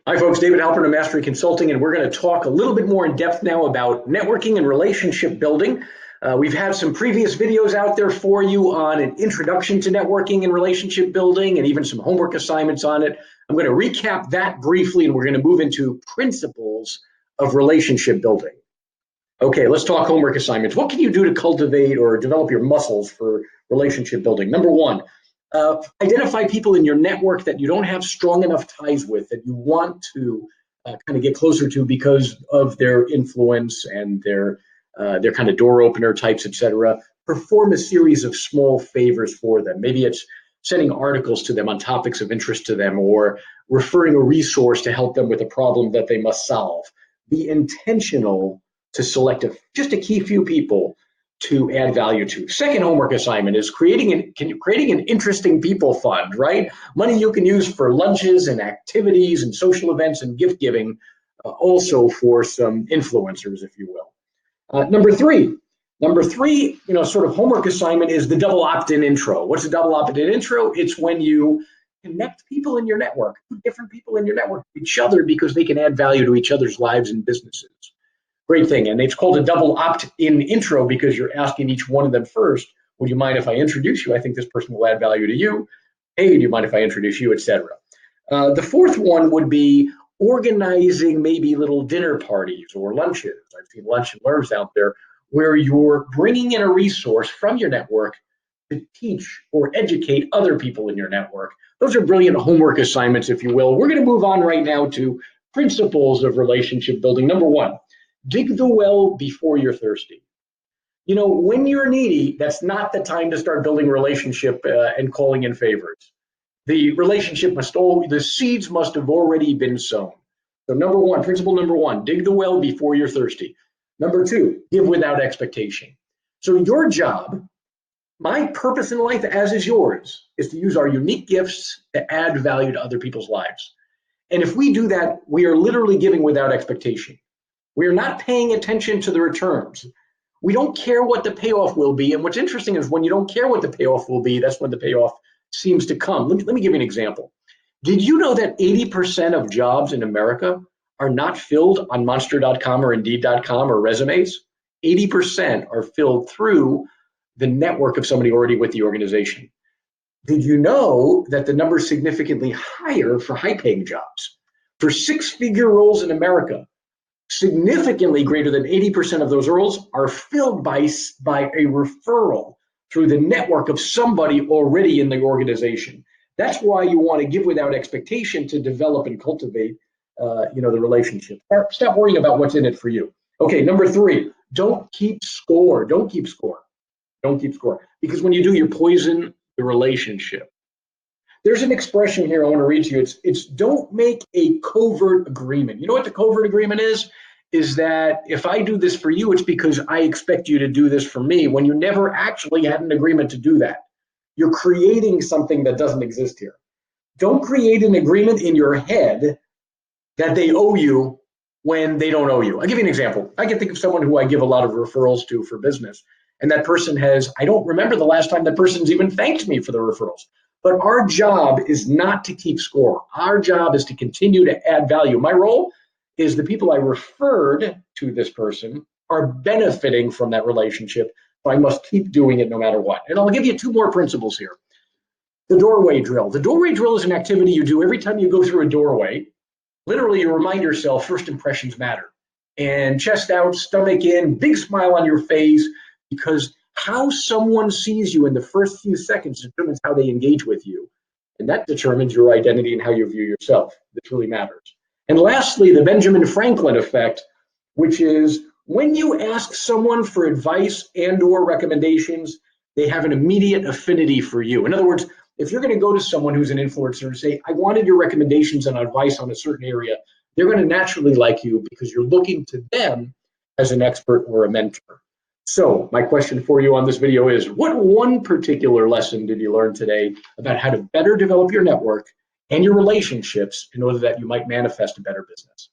Hi, folks. David Halpern of Mastery Consulting, and we're going to talk a little bit more in depth now about networking and relationship building. We've had some previous videos out there for you on an introduction to networking and relationship building, and even some homework assignments on it. I'm going to recap that briefly, and we're going to move into principles of relationship building. Okay, let's talk homework assignments. What can you do to cultivate or develop your muscles for relationship building? Number one, identify people in your network that you don't have strong enough ties with, that you want to kind of get closer to because of their influence and their kind of door opener types, etc. Perform a series of small favors for them. Maybe it's sending articles to them on topics of interest to them, or referring a resource to help them with a problem that they must solve. Be intentional to select just a key few people to add value to. Second homework assignment is creating an interesting people fund, right? Money you can use for lunches and activities and social events and gift giving, also for some influencers, if you will. Number three, sort of homework assignment is the double opt-in intro. What's a double opt-in intro? It's when you connect people in your network, different people in your network, to each other because they can add value to each other's lives and businesses. Great thing. And it's called a double opt-in intro because you're asking each one of them first, would you mind if I introduce you? I think this person will add value to you. Hey, do you mind if I introduce you, etc. The fourth one would be organizing maybe little dinner parties or lunches. I've seen lunch and learns out there where you're bringing in a resource from your network to teach or educate other people in your network. Those are brilliant homework assignments, if you will. We're going to move on right now to principles of relationship building. Number one, dig the well before you're thirsty. You know, when you're needy, that's not the time to start building relationship and calling in favors. The seeds must have already been sown. So principle number one, dig the well before you're thirsty. Number two, give without expectation. So your job, my purpose in life, as is yours, is to use our unique gifts to add value to other people's lives. And if we do that, we are literally giving without expectation. We're not paying attention to the returns. We don't care what the payoff will be. And what's interesting is when you don't care what the payoff will be, that's when the payoff seems to come. Let me give you an example. Did you know that 80% of jobs in America are not filled on Monster.com or Indeed.com or resumes? 80% are filled through the network of somebody already with the organization. Did you know that the number is significantly higher for high-paying jobs? For six-figure roles in America, significantly greater than 80% of those roles are filled by a referral through the network of somebody already in the organization. That's why you want to give without expectation to develop and cultivate the relationship. Stop worrying about what's in it for you. Okay, number three, don't keep score. Because when you do, you poison the relationship. There's an expression here I want to read to you. It's don't make a covert agreement. You know what the covert agreement is? Is that if I do this for you, it's because I expect you to do this for me, when you never actually had an agreement to do that. You're creating something that doesn't exist here. Don't create an agreement in your head that they owe you when they don't owe you. I'll give you an example. I can think of someone who I give a lot of referrals to for business, and that person I don't remember the last time that person's even thanked me for the referrals. But our job is not to keep score. Our job is to continue to add value. My role is the people I referred to this person are benefiting from that relationship, so I must keep doing it no matter what. And I'll give you two more principles here. The doorway drill. The doorway drill is an activity you do every time you go through a doorway. Literally, you remind yourself first impressions matter. And chest out, stomach in, big smile on your face, because how someone sees you in the first few seconds determines how they engage with you. And that determines your identity and how you view yourself. This really matters. And lastly, the Benjamin Franklin effect, which is when you ask someone for advice and or recommendations, they have an immediate affinity for you. In other words, if you're going to go to someone who's an influencer and say, I wanted your recommendations and advice on a certain area, they're going to naturally like you because you're looking to them as an expert or a mentor. So my question for you on this video is, what one particular lesson did you learn today about how to better develop your network and your relationships in order that you might manifest a better business?